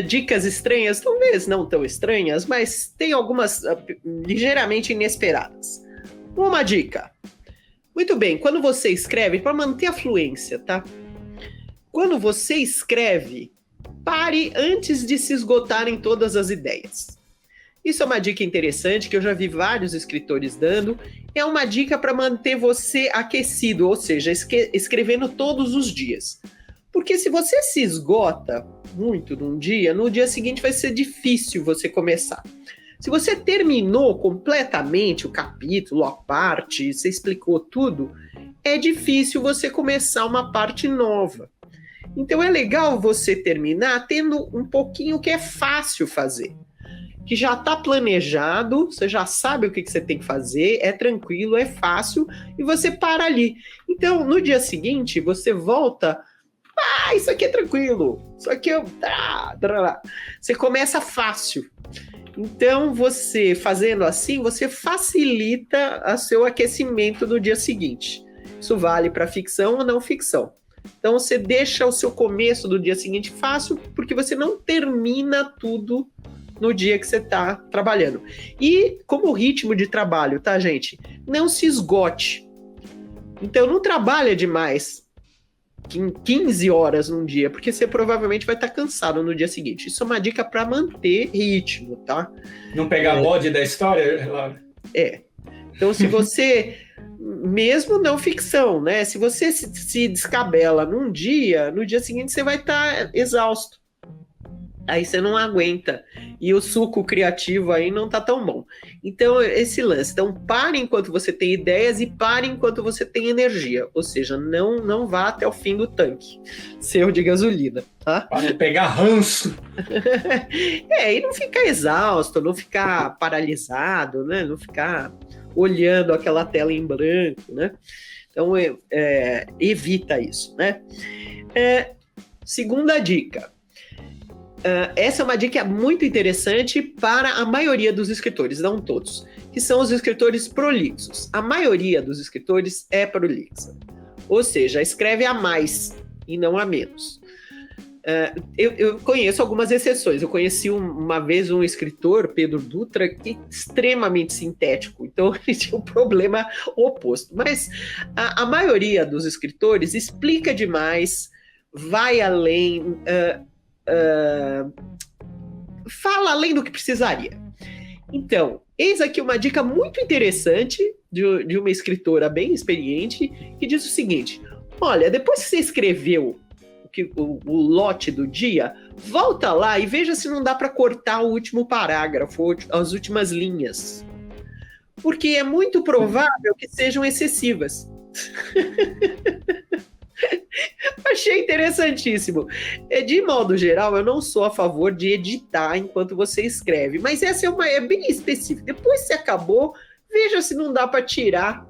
Dicas estranhas, talvez não tão estranhas, mas tem algumas ligeiramente inesperadas. Uma dica. Muito bem, quando você escreve, para manter a fluência, tá? Quando você escreve, pare antes de se esgotarem todas as ideias. Isso é uma dica interessante que eu já vi vários escritores dando. É uma dica para manter você aquecido, ou seja, escrevendo todos os dias. Porque se você se esgota muito num dia, no dia seguinte vai ser difícil você começar. Se você terminou completamente o capítulo, a parte, você explicou tudo, é difícil você começar uma parte nova. Então é legal você terminar tendo um pouquinho que é fácil fazer, que já está planejado, você já sabe o que você tem que fazer, é tranquilo, é fácil, e você para ali. Então, no dia seguinte, você volta, isso aqui é tranquilo, isso aqui é... Você começa fácil. Então, você fazendo assim, você facilita o seu aquecimento no dia seguinte. Isso vale para ficção ou não ficção. Então, você deixa o seu começo do dia seguinte fácil, porque você não termina tudo no dia que você está trabalhando. E como ritmo de trabalho, tá, gente? Não se esgote. Então, não trabalha demais 15 horas num dia, porque você provavelmente vai estar cansado no dia seguinte. Isso é uma dica para manter ritmo, tá? Não pegar bode da história, Laura? Então, se você, mesmo não ficção, né? Se você se descabela num dia, no dia seguinte você vai estar exausto. Aí você não aguenta. E o suco criativo aí não tá tão bom. Então, esse lance. Então, pare enquanto você tem ideias e pare enquanto você tem energia. Ou seja, não vá até o fim do tanque seu de gasolina, tá? Para não pegar ranço. E não ficar exausto, não ficar paralisado, né? Não ficar olhando aquela tela em branco, né? Então, evita isso, né? Segunda dica. Essa é uma dica muito interessante para a maioria dos escritores, não todos, que são os escritores prolixos. A maioria dos escritores é prolixa, ou seja, escreve a mais e não a menos. Eu conheço algumas exceções. Eu conheci uma vez um escritor, Pedro Dutra, que é extremamente sintético, então ele tinha um problema oposto. Mas a maioria dos escritores explica demais, vai além... fala além do que precisaria. Então, eis aqui uma dica muito interessante de uma escritora bem experiente que diz o seguinte: olha, depois que você escreveu o lote do dia, volta lá e veja se não dá para cortar o último parágrafo, as últimas linhas, porque é muito provável que sejam excessivas. Achei interessantíssimo. De modo geral, eu não sou a favor de editar enquanto você escreve, mas essa é bem específica. Depois que você acabou, veja se não dá para tirar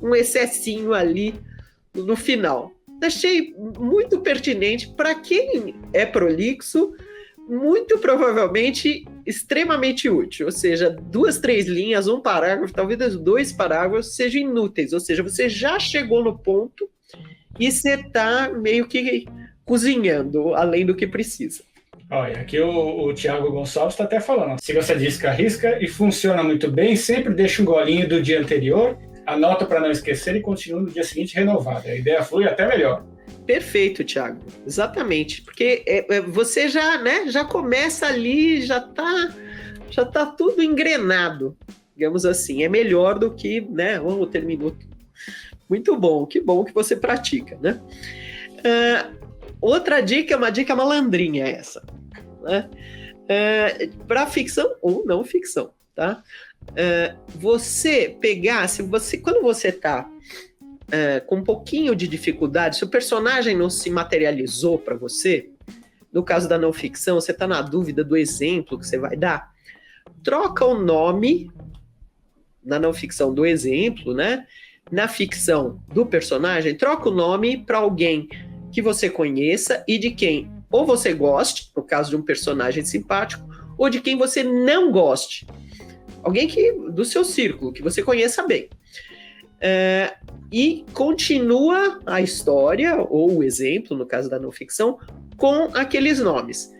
um excessinho ali no final. Achei muito pertinente para quem é prolixo, muito provavelmente extremamente útil. Ou seja, 2, 3 linhas, um parágrafo, talvez 2 parágrafos sejam inúteis. Ou seja, você já chegou no ponto e você está meio que cozinhando além do que precisa. Olha, aqui o Thiago Gonçalves está até falando. Se você diz que arrisca e funciona muito bem, sempre deixa um golinho do dia anterior, anota para não esquecer e continua no dia seguinte renovado. A ideia flui até melhor. Perfeito, Thiago. Exatamente. Porque você já começa ali, já tá tudo engrenado, digamos assim. É melhor do que, terminou tudo. Muito bom, que bom que você pratica, né? Outra dica é uma dica malandrinha essa, né? Para ficção ou não ficção, tá? Você pegar, quando você tá com um pouquinho de dificuldade, se o personagem não se materializou para você, no caso da não ficção, você tá na dúvida do exemplo que você vai dar, troca o nome na não ficção do exemplo, né? Na ficção do personagem, troca o nome para alguém que você conheça e de quem ou você goste, no caso de um personagem simpático, ou de quem você não goste. Alguém do seu círculo, que você conheça bem. E continua a história, ou o exemplo, no caso da não ficção, com aqueles nomes.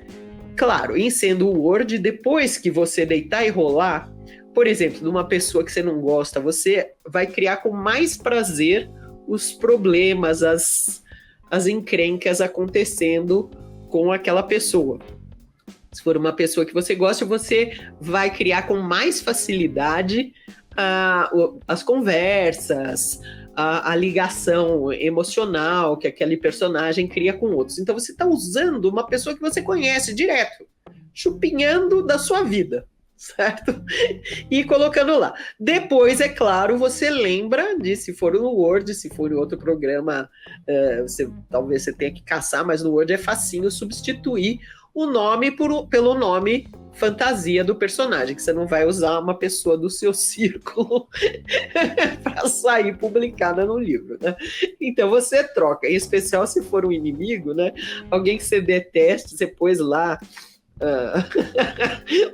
Claro, em sendo o Word, depois que você deitar e rolar, por exemplo, de uma pessoa que você não gosta, você vai criar com mais prazer os problemas, as encrencas acontecendo com aquela pessoa. Se for uma pessoa que você gosta, você vai criar com mais facilidade as conversas, a ligação emocional que aquele personagem cria com outros. Então você está usando uma pessoa que você conhece direto, chupinhando da sua vida, certo? E colocando lá. Depois, é claro, você lembra de, se for no Word, se for em outro programa, talvez você tenha que caçar, mas no Word é facinho substituir o nome pelo nome fantasia do personagem, que você não vai usar uma pessoa do seu círculo para sair publicada no livro, né? Então você troca, em especial se for um inimigo, né? Alguém que você detesta, você pôs lá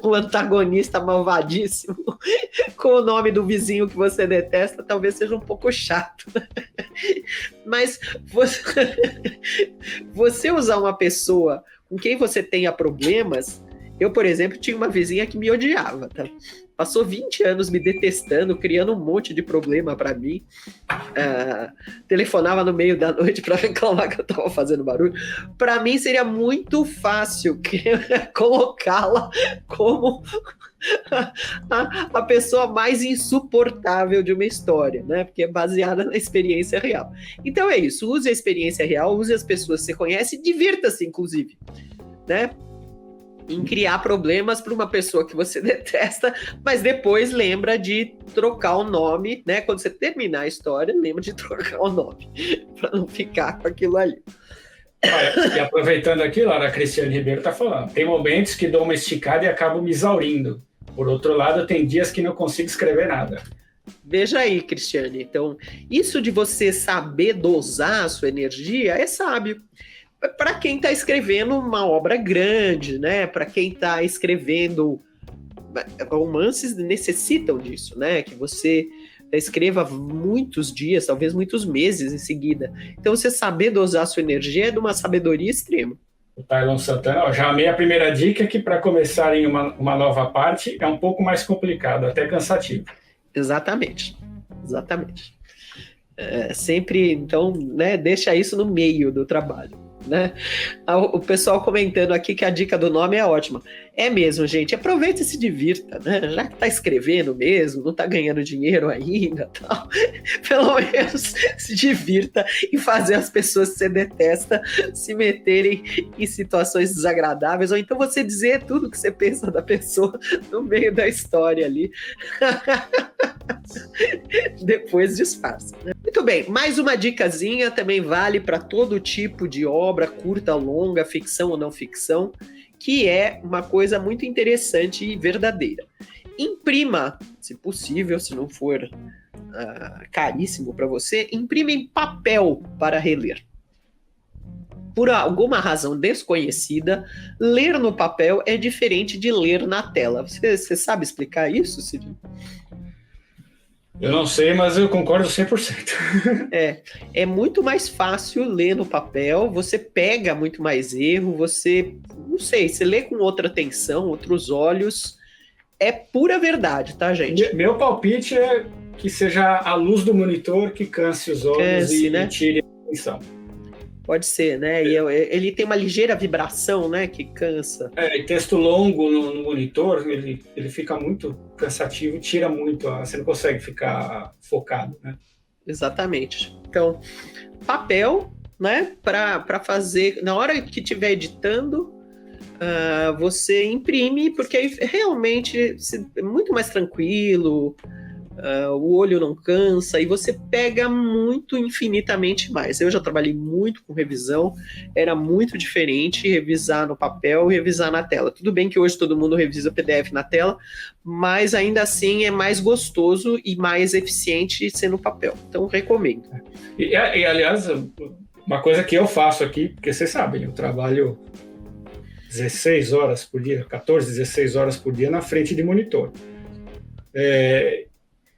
um antagonista malvadíssimo com o nome do vizinho que você detesta, talvez seja um pouco chato, né? Mas você usar uma pessoa com quem você tenha problemas. Eu, por exemplo, tinha uma vizinha que me odiava, tá? Passou 20 anos me detestando, criando um monte de problema para mim. Telefonava no meio da noite para reclamar que eu estava fazendo barulho. Para mim seria muito fácil colocá-la como a pessoa mais insuportável de uma história, né? Porque é baseada na experiência real. Então é isso, use a experiência real, use as pessoas que você conhece e divirta-se, inclusive, né? Em criar problemas para uma pessoa que você detesta, mas depois lembra de trocar o nome, né? Quando você terminar a história, lembra de trocar o nome, para não ficar com aquilo ali. Olha, e aproveitando aqui, Laura, a Cristiane Ribeiro está falando, tem momentos que dou uma esticada e acabo me exaurindo. Por outro lado, tem dias que não consigo escrever nada. Veja aí, Cristiane. Então, isso de você saber dosar a sua energia é sábio. Para quem está escrevendo uma obra grande, né? Para quem está escrevendo romances, necessitam disso, né? Que você escreva muitos dias, talvez muitos meses em seguida. Então, você saber dosar a sua energia é de uma sabedoria extrema. O Tylon Santana, já amei a primeira dica, que para começar em uma nova parte é um pouco mais complicado, até cansativo. Exatamente. Sempre, então, né? Deixa isso no meio do trabalho. Né? O pessoal comentando aqui que a dica do nome é ótima. É mesmo, gente, aproveita e se divirta, né? Já que tá escrevendo mesmo, não tá ganhando dinheiro ainda, tal. Pelo menos se divirta e fazer as pessoas que você detesta se meterem em situações desagradáveis, ou então você dizer tudo que você pensa da pessoa no meio da história ali. Depois disfarça, né? Muito bem, mais uma dicasinha, também vale para todo tipo de obra, curta, longa, ficção ou não ficção, que é uma coisa muito interessante e verdadeira. Imprima, se possível, se não for caríssimo para você, imprima em papel para reler. Por alguma razão desconhecida, ler no papel é diferente de ler na tela. Você sabe explicar isso, Cid? Eu não sei, mas eu concordo 100%. É muito mais fácil ler no papel, você pega muito mais erro, você lê com outra atenção, outros olhos. É pura verdade, tá, gente? Meu palpite é que seja a luz do monitor que canse os olhos e tire a atenção. Pode ser, né? E ele tem uma ligeira vibração, né? Que cansa. E texto longo no monitor, ele fica muito cansativo, tira muito, você não consegue ficar focado, né? Exatamente. Então, papel, né? Para fazer, na hora que estiver editando, você imprime, porque aí realmente é muito mais tranquilo, o olho não cansa e você pega muito, infinitamente mais. Eu já trabalhei muito com revisão, era muito diferente revisar no papel e revisar na tela. Tudo bem que hoje todo mundo revisa PDF na tela, mas ainda assim é mais gostoso e mais eficiente ser no papel. Então, recomendo. E aliás, uma coisa que eu faço aqui, porque vocês sabem, eu trabalho 16 horas por dia, 14, 16 horas por dia na frente de monitor.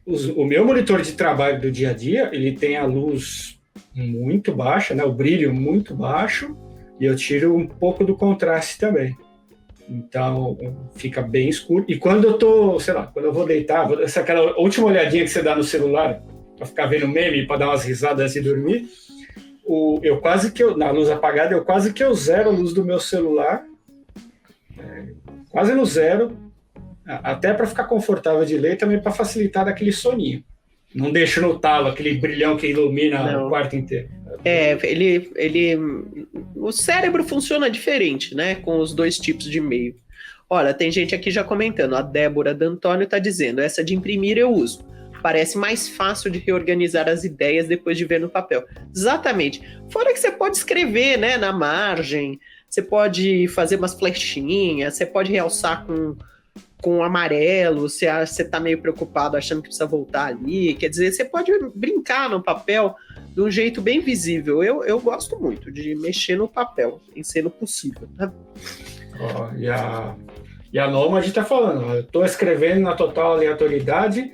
O meu monitor de trabalho do dia a dia, ele tem a luz muito baixa, né, o brilho muito baixo, e eu tiro um pouco do contraste também. Então, fica bem escuro. E quando eu tô, sei lá, quando eu vou deitar, aquela última olhadinha que você dá no celular para ficar vendo meme, para dar umas risadas antes de dormir, na luz apagada, eu quase que eu zero a luz do meu celular, quase no zero, até para ficar confortável de ler, também para facilitar daquele soninho. Não deixa no talo aquele brilhão que ilumina o quarto inteiro. O cérebro funciona diferente, né? Com os dois tipos de meio. Olha, tem gente aqui já comentando. A Débora D'Antônio está dizendo: essa de imprimir eu uso. Parece mais fácil de reorganizar as ideias depois de ver no papel. Exatamente. Fora que você pode escrever, né, na margem, você pode fazer umas flechinhas, você pode realçar com amarelo, se você está meio preocupado achando que precisa voltar ali. Quer dizer, você pode brincar no papel de um jeito bem visível. Eu gosto muito de mexer no papel, em sendo possível. Né? E a Nômade está falando, eu estou escrevendo na total aleatoriedade,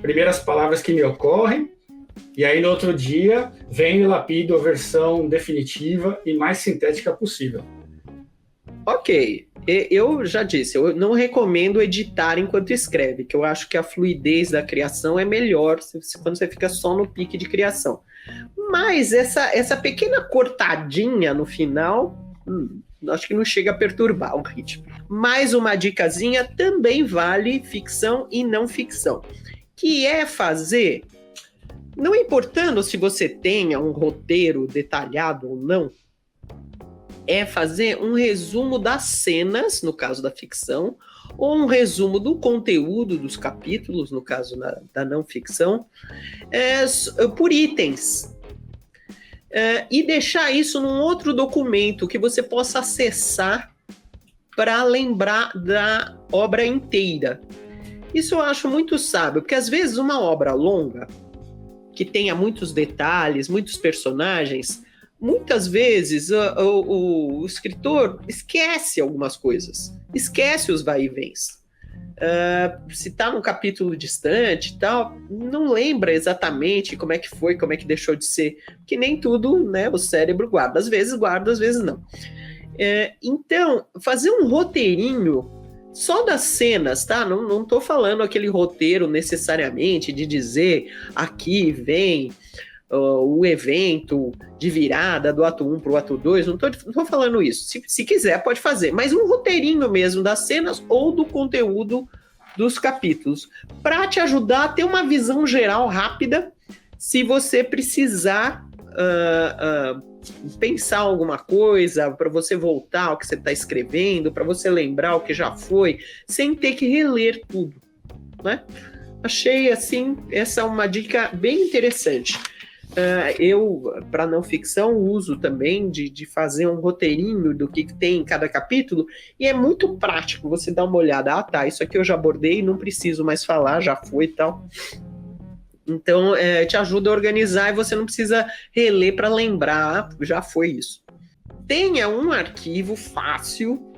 primeiras palavras que me ocorrem, e aí no outro dia vem e lapido a versão definitiva e mais sintética possível. Ok, eu já disse, eu não recomendo editar enquanto escreve, que eu acho que a fluidez da criação é melhor quando você fica só no pique de criação. Mas essa pequena cortadinha no final, acho que não chega a perturbar o ritmo. Mais uma dicasinha também vale ficção e não ficção, que é fazer, não importando se você tenha um roteiro detalhado ou não, é fazer um resumo das cenas, no caso da ficção, ou um resumo do conteúdo dos capítulos, no caso da não ficção, por itens. E deixar isso num outro documento que você possa acessar para lembrar da obra inteira. Isso eu acho muito sábio, porque às vezes uma obra longa, que tenha muitos detalhes, muitos personagens, muitas vezes o escritor esquece algumas coisas, esquece os vai e vens. Se está num capítulo distante e tal, não lembra exatamente como é que foi, como é que deixou de ser, que nem tudo, né, o cérebro guarda, às vezes não. Então, fazer um roteirinho só das cenas, tá? Não estou falando aquele roteiro necessariamente de dizer aqui vem o evento de virada do ato 1 para o ato 2, não tô falando isso. Se quiser, pode fazer, mas um roteirinho mesmo das cenas ou do conteúdo dos capítulos, para te ajudar a ter uma visão geral rápida, se você precisar pensar alguma coisa, para você voltar ao que você está escrevendo, para você lembrar o que já foi, sem ter que reler tudo, né? Achei, assim, essa é uma dica bem interessante. Eu, para não ficção, uso também de fazer um roteirinho do que tem em cada capítulo, e é muito prático você dar uma olhada. Tá, isso aqui eu já abordei, não preciso mais falar, já foi e tal. Então, te ajuda a organizar e você não precisa reler para lembrar, já foi isso. Tenha um arquivo fácil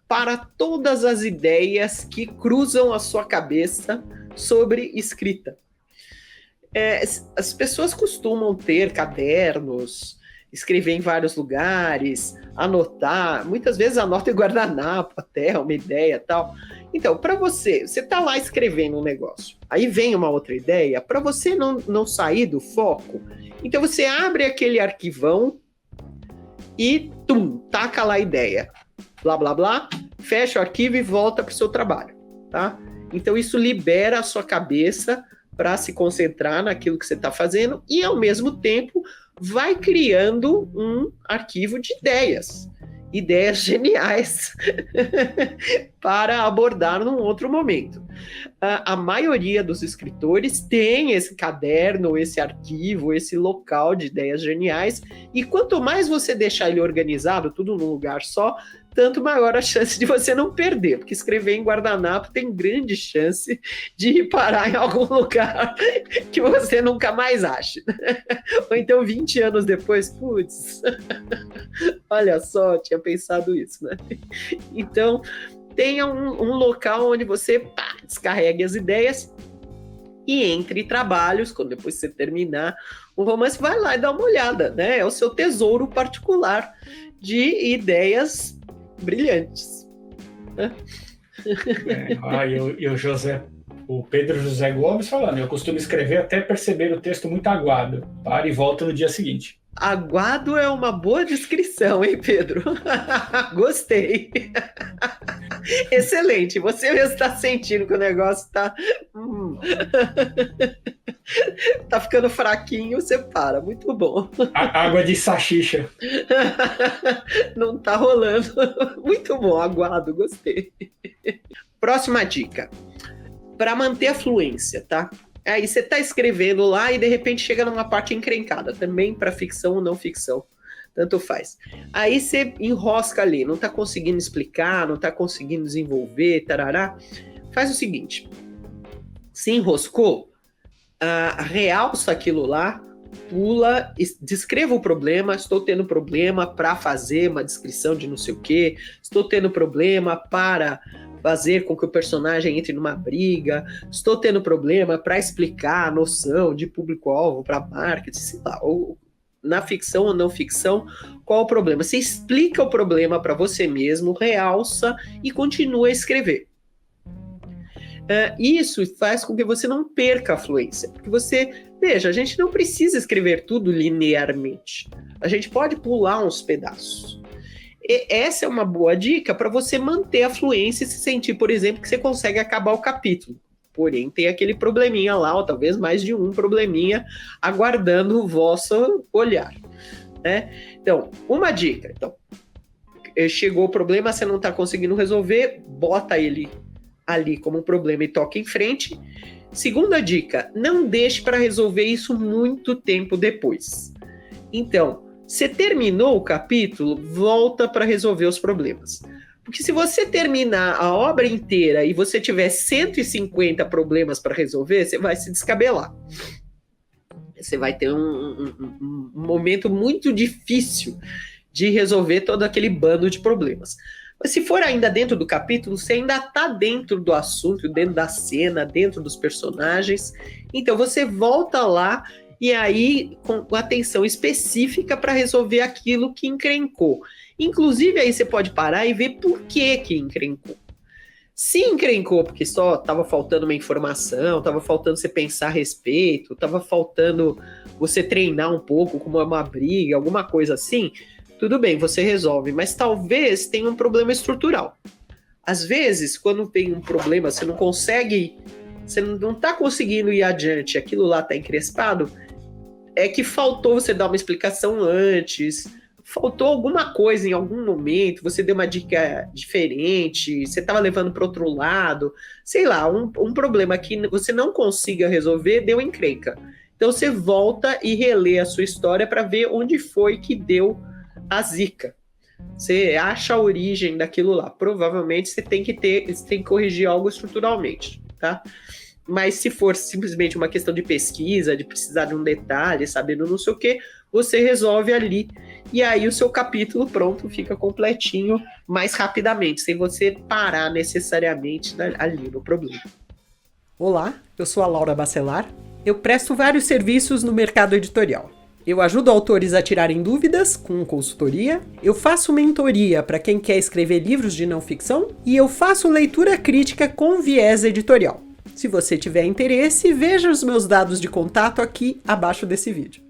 para todas as ideias que cruzam a sua cabeça sobre escrita. As pessoas costumam ter cadernos, escrever em vários lugares, anotar, muitas vezes anota em guardanapo até, uma ideia e tal. Então, para você tá lá escrevendo um negócio, aí vem uma outra ideia, para você não sair do foco, então você abre aquele arquivão e taca lá a ideia, blá, blá, blá, fecha o arquivo e volta para o seu trabalho, tá? Então isso libera a sua cabeça para se concentrar naquilo que você está fazendo e, ao mesmo tempo, vai criando um arquivo de ideias geniais para abordar num outro momento. A maioria dos escritores tem esse caderno, esse arquivo, esse local de ideias geniais, e quanto mais você deixar ele organizado, tudo num lugar só, tanto maior a chance de você não perder, porque escrever em guardanapo tem grande chance de parar em algum lugar que você nunca mais ache. Ou então 20 anos depois, putz, olha só, tinha pensado isso, né? Então, tenha um local onde você descarregue as ideias e entre trabalhos, quando depois você terminar o romance, vai lá e dá uma olhada, né? É o seu tesouro particular de ideias brilhantes. O Pedro José Gomes falando, eu costumo escrever até perceber o texto muito aguado. Para e volta no dia seguinte. Aguado é uma boa descrição, hein, Pedro? Gostei. Excelente. Você mesmo está sentindo que o negócio está tá ficando fraquinho, você para. Muito bom. Água de sachicha. Não tá rolando. Muito bom, aguado, gostei. Próxima dica. Para manter a fluência, tá? Aí você tá escrevendo lá e de repente chega numa parte encrencada, também para ficção ou não ficção, tanto faz. Aí você enrosca ali, não tá conseguindo explicar, não tá conseguindo desenvolver, tarará. Faz o seguinte, se enroscou, realça aquilo lá, pula, descreva o problema, estou tendo problema para fazer uma descrição de não sei o que, estou tendo problema para fazer com que o personagem entre numa briga, estou tendo problema para explicar a noção de público-alvo para marketing, sei lá, ou na ficção ou não ficção, qual o problema? Você explica o problema para você mesmo, realça e continua a escrever. Isso faz com que você não perca a fluência, porque veja, a gente não precisa escrever tudo linearmente, a gente pode pular uns pedaços. Essa é uma boa dica para você manter a fluência e se sentir, por exemplo, que você consegue acabar o capítulo. Porém, tem aquele probleminha lá, ou talvez mais de um probleminha, aguardando o vosso olhar. Né? Então, uma dica. Então, chegou o problema, você não está conseguindo resolver, bota ele ali como um problema e toca em frente. Segunda dica, não deixe para resolver isso muito tempo depois. Então, você terminou o capítulo, volta para resolver os problemas. Porque se você terminar a obra inteira e você tiver 150 problemas para resolver, você vai se descabelar. Você vai ter um momento muito difícil de resolver todo aquele bando de problemas. Mas se for ainda dentro do capítulo, você ainda está dentro do assunto, dentro da cena, dentro dos personagens. Então você volta lá e aí com atenção específica para resolver aquilo que encrencou. Inclusive, aí você pode parar e ver por que encrencou. Se encrencou porque só estava faltando uma informação, estava faltando você pensar a respeito, estava faltando você treinar um pouco como é uma briga, alguma coisa assim, tudo bem, você resolve. Mas talvez tenha um problema estrutural. Às vezes, quando tem um problema, você não consegue, você não está conseguindo ir adiante, aquilo lá está encrespado, é que faltou você dar uma explicação antes, faltou alguma coisa em algum momento, você deu uma dica diferente, você estava levando para outro lado, sei lá, um problema que você não consiga resolver, deu encrenca. Então você volta e relê a sua história para ver onde foi que deu a zica. Você acha a origem daquilo lá. Provavelmente você tem que corrigir algo estruturalmente, tá? Mas se for simplesmente uma questão de pesquisa, de precisar de um detalhe, sabendo não sei o que, você resolve ali. E aí o seu capítulo, pronto, fica completinho mais rapidamente, sem você parar necessariamente ali no problema. Olá, eu sou a Laura Bacelar. Eu presto vários serviços no mercado editorial. Eu ajudo autores a tirarem dúvidas com consultoria, eu faço mentoria para quem quer escrever livros de não ficção e eu faço leitura crítica com viés editorial. Se você tiver interesse, veja os meus dados de contato aqui abaixo desse vídeo.